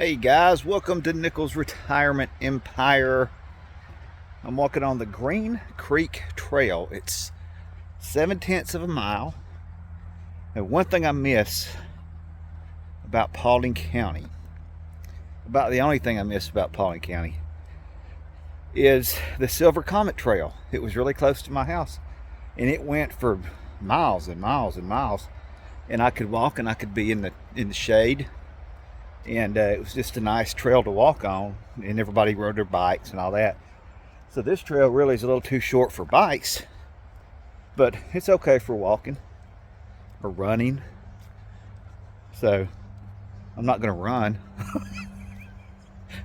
Hey guys, welcome to Nichols Retirement Empire. I'm walking on the Green Creek Trail. It's 7/10 of a mile. And one thing I miss about Paulding County, about the only thing I miss about Paulding County, is the Silver Comet Trail. It was really close to my house and it went for miles and miles and miles. And I could walk and I could be in the shade. And it was just a nice trail to walk on, and everybody rode their bikes and all that. So this trail really is a little too short for bikes, but it's okay for walking or running. So I'm not going to run.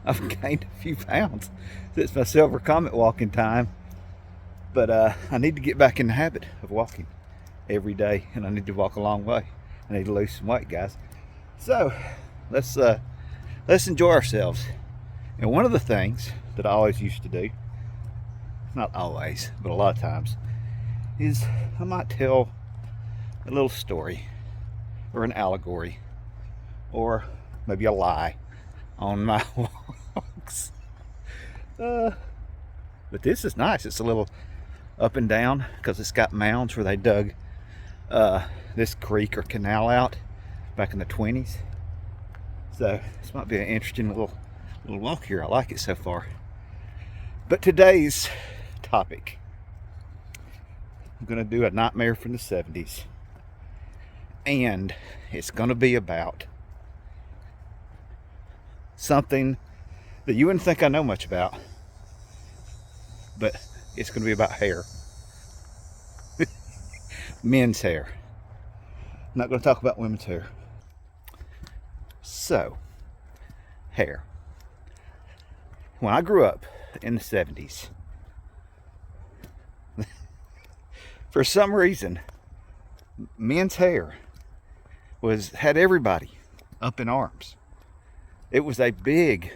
I've gained a few pounds since my Silver Comet walking time, but I need to get back in the habit of walking every day, and I need to walk a long way. I need to lose some weight, guys. So let's enjoy ourselves. And one of the things that I always used to do, not always, but a lot of times, is I might tell a little story or an allegory or maybe a lie on my walks. But this is nice. It's a little up and down because it's got mounds where they dug this creek or canal out back in the 20s. So this might be an interesting little walk here. I like it so far. But today's topic, I'm going to do a nightmare from the 70s. And it's going to be about something that you wouldn't think I know much about. But it's going to be about hair. Men's hair. I'm not going to talk about women's hair. So, hair. When I grew up in the 70s, for some reason, men's hair had everybody up in arms. It was a big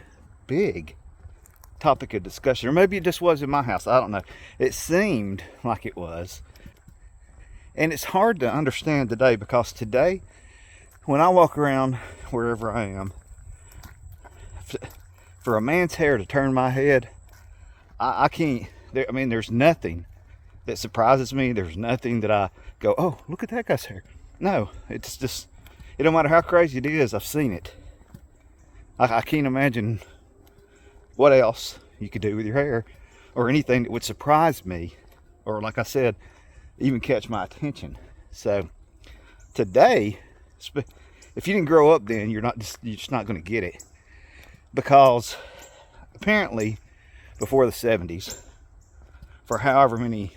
topic of discussion. Or maybe it just was in my house. I don't know. It seemed like it was. And it's hard to understand today, because today, when I walk around wherever I am, for a man's hair to turn my head, I can't. There's nothing that surprises me. There's nothing that I go, oh, look at that guy's hair. No, it's just, it don't matter how crazy it is, I've seen it. I can't imagine what else you could do with your hair, or anything that would surprise me, or like I said, even catch my attention. So today, if you didn't grow up then, you're just not going to get it, because apparently before the 70s, for however many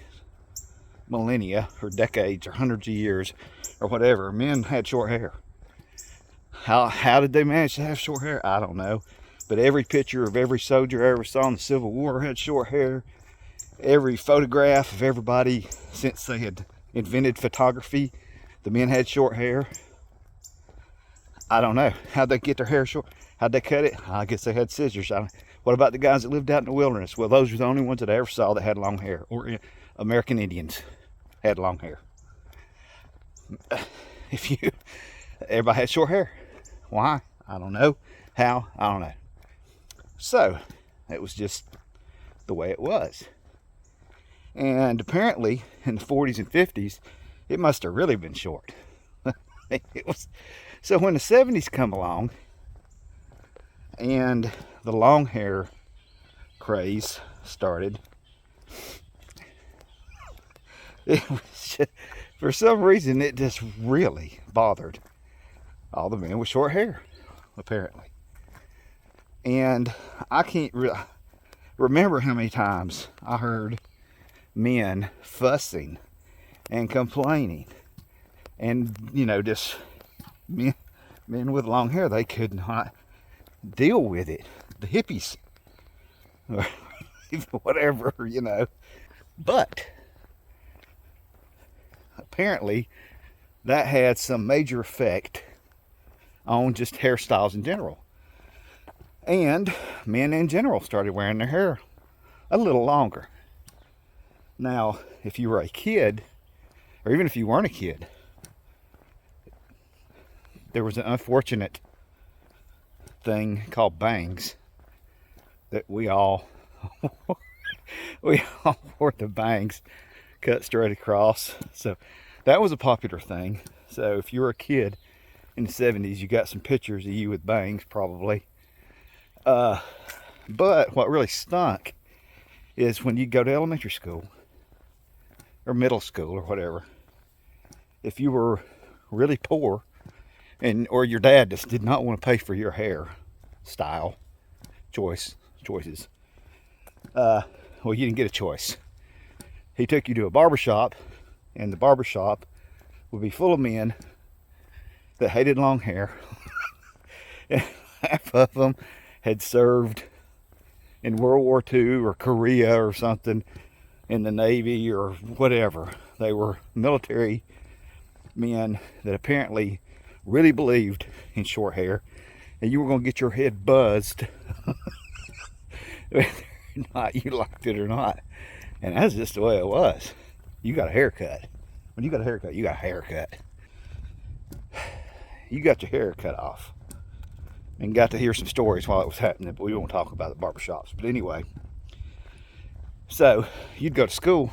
millennia or decades or hundreds of years or whatever, men had short hair. How did they manage to have short hair? I don't know, but every picture of every soldier I ever saw in the Civil War had short hair. Every photograph of everybody since they had invented photography, the men had short hair. I don't know. How'd they get their hair short? How'd they cut it? I guess they had scissors. What about the guys that lived out in the wilderness? Well, those were the only ones that I ever saw that had long hair. Or American Indians had long hair. Everybody had short hair. Why? I don't know. How? I don't know. So, it was just the way it was. And apparently, in the 40s and 50s, it must have really been short. It was. So when the 70s come along, and the long hair craze started, it was just, for some reason, it just really bothered all the men with short hair, apparently. And I can't remember how many times I heard men fussing and complaining, and just men with long hair, they could not deal with it. The hippies or whatever, but apparently that had some major effect on just hairstyles in general, and men in general started wearing their hair a little longer. Now, if you were a kid, or even if you weren't a kid, there was an unfortunate thing called bangs that we all wore the bangs cut straight across. So that was a popular thing. So if you were a kid in the 70s, you got some pictures of you with bangs probably. But what really stunk is when you go to elementary school or middle school or whatever, if you were really poor or your dad just did not want to pay for your hair style choices, well, you didn't get a choice. He took you to a barbershop, and the barbershop would be full of men that hated long hair. And half of them had served in World War II or Korea or something, in the Navy or whatever. They were military men that apparently really believed in short hair, and you were going to get your head buzzed whether or not you liked it or not. And that's just the way it was. You got a haircut. When you got a haircut, you got a haircut. You got your hair cut off and got to hear some stories while it was happening, but we won't talk about the barbershops. But anyway, so you'd go to school,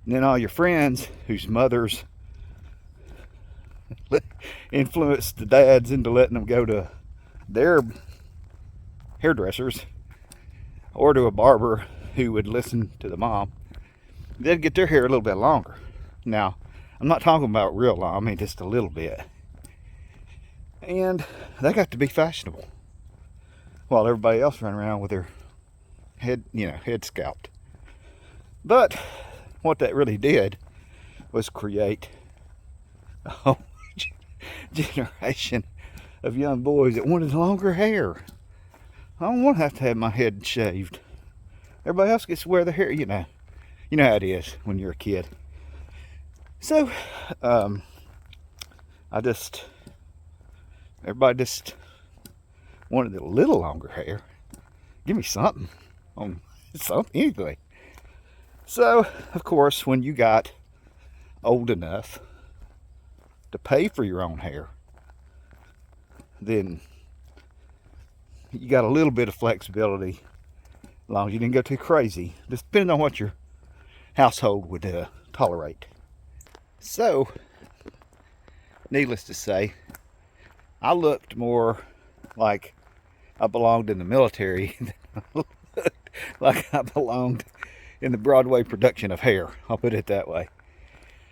and then all your friends whose mothers influenced the dads into letting them go to their hairdressers or to a barber who would listen to the mom, they'd get their hair a little bit longer. Now, I'm not talking about real long, I mean just a little bit. And they got to be fashionable while everybody else ran around with their head scalped. But what that really did was create a whole generation of young boys that wanted longer hair. I don't want to have my head shaved. Everybody else gets to wear their hair, you know how it is when you're a kid. So, everybody just wanted a little longer hair. Give me something, anything. So, of course, when you got old enough to pay for your own hair, then you got a little bit of flexibility, as long as you didn't go too crazy, just depending on what your household would tolerate. So, needless to say, I looked more like I belonged in the military than I looked like I belonged in the Broadway production of Hair. I'll put it that way.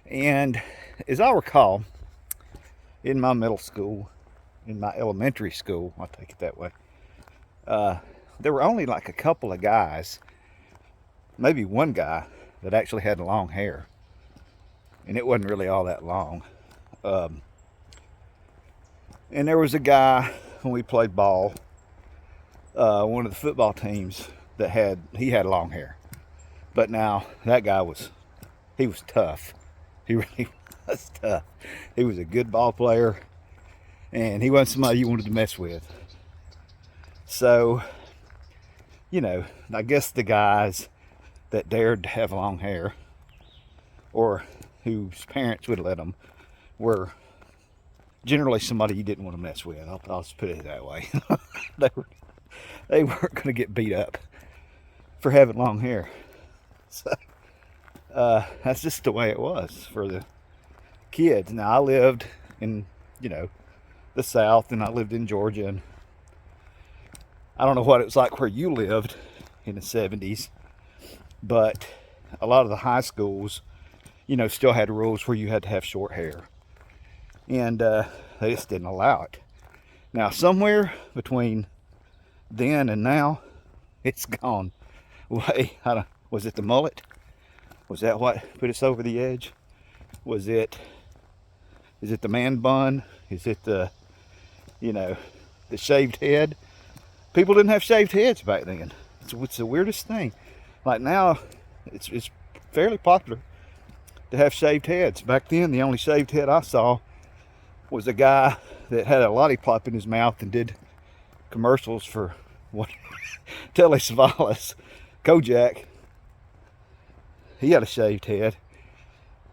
And as I recall, in my middle school, in my elementary school, I'll take it that way, there were only like a couple of guys, maybe one guy, that actually had long hair. And it wasn't really all that long. And there was a guy, when we played ball, one of the football teams that had long hair. But now, that guy he was tough. He really was tough. He was a good ball player, and he wasn't somebody you wanted to mess with. So, I guess the guys that dared to have long hair, or whose parents would let them, were generally somebody you didn't want to mess with. I'll just put it that way. They weren't going to get beat up for having long hair. So, that's just the way it was for the kids. Now, I lived in, the South, and I lived in Georgia, and I don't know what it was like where you lived in the 70s, but a lot of the high schools, still had rules where you had to have short hair. And they just didn't allow it. Now, somewhere between then and now, it's gone way. Was it the mullet? Was that what put us over the edge? Is it the man bun? Is it the shaved head? People didn't have shaved heads back then. It's the weirdest thing. Like now, it's fairly popular to have shaved heads. Back then, the only shaved head I saw was a guy that had a lollipop in his mouth and did commercials for Telly Savalas, Kojak. He had a shaved head.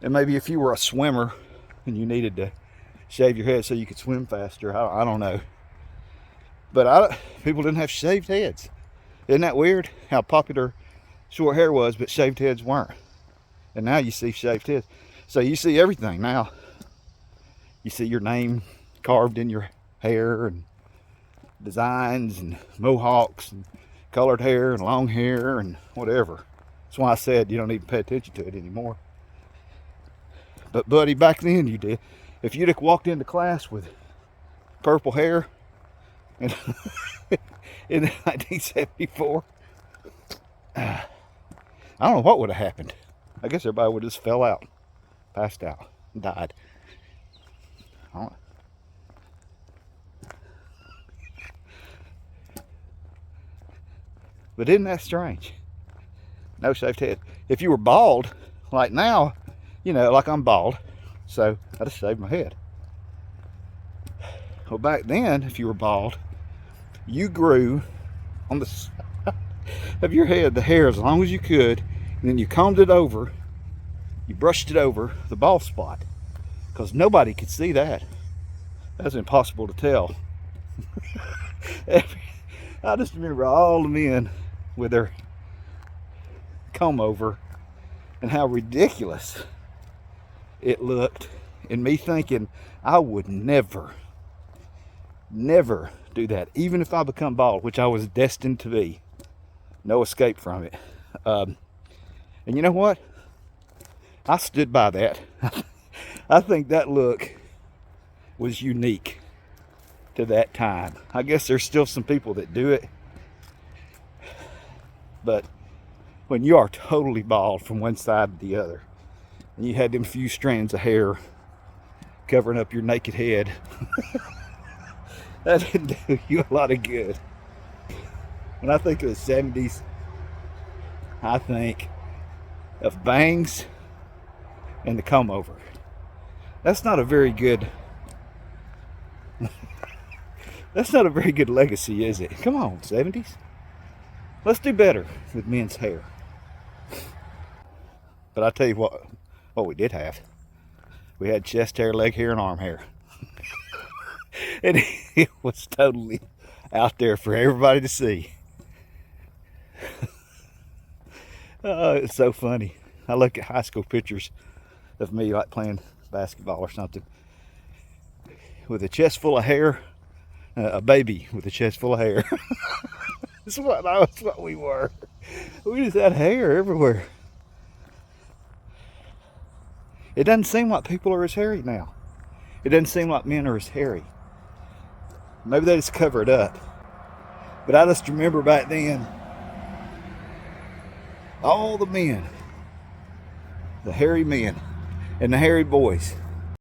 And maybe if you were a swimmer and you needed to shave your head so you could swim faster, I don't know. But people didn't have shaved heads. Isn't that weird how popular short hair was, but shaved heads weren't? And now you see shaved heads. So you see everything now. You see your name carved in your hair, and designs and mohawks and colored hair and long hair and whatever. That's why I said you don't even pay attention to it anymore. But buddy, back then you did. If you'd have walked into class with purple hair in, in 1974, I don't know what would have happened. I guess everybody would have just fell out, passed out, and died. I don't know. But isn't that strange? No shaved head. If you were bald, like now, you know, like I'm bald, so I just shaved my head. Well, back then, if you were bald, you grew on the side of your head the hair as long as you could, and then you combed it over, you brushed it over the bald spot, because nobody could see that. That's impossible to tell. I just remember all the men with their comb over and how ridiculous it looked, and me thinking I would never do that, even if I become bald, which I was destined to be. No escape from it. And you know what? I stood by that. I think that look was unique to that time. I guess there's still some people that do it, but when you are totally bald from one side to the other, and you had them few strands of hair covering up your naked head, that didn't do you a lot of good. When I think of the 70s, I think of bangs and the comb over. That's not a very good that's not a very good legacy, is it? Come on, 70s. Let's do better with men's hair. But I tell you what we did have. We had chest hair, leg hair, and arm hair. And it was totally out there for everybody to see. Oh, it's so funny. I look at high school pictures of me like playing basketball or something, with a chest full of hair, a baby with a chest full of hair. That's what we were. We just had hair everywhere. It doesn't seem like people are as hairy now. It doesn't seem like men are as hairy. Maybe they just cover it up. But I just remember back then, all the men, the hairy men and the hairy boys,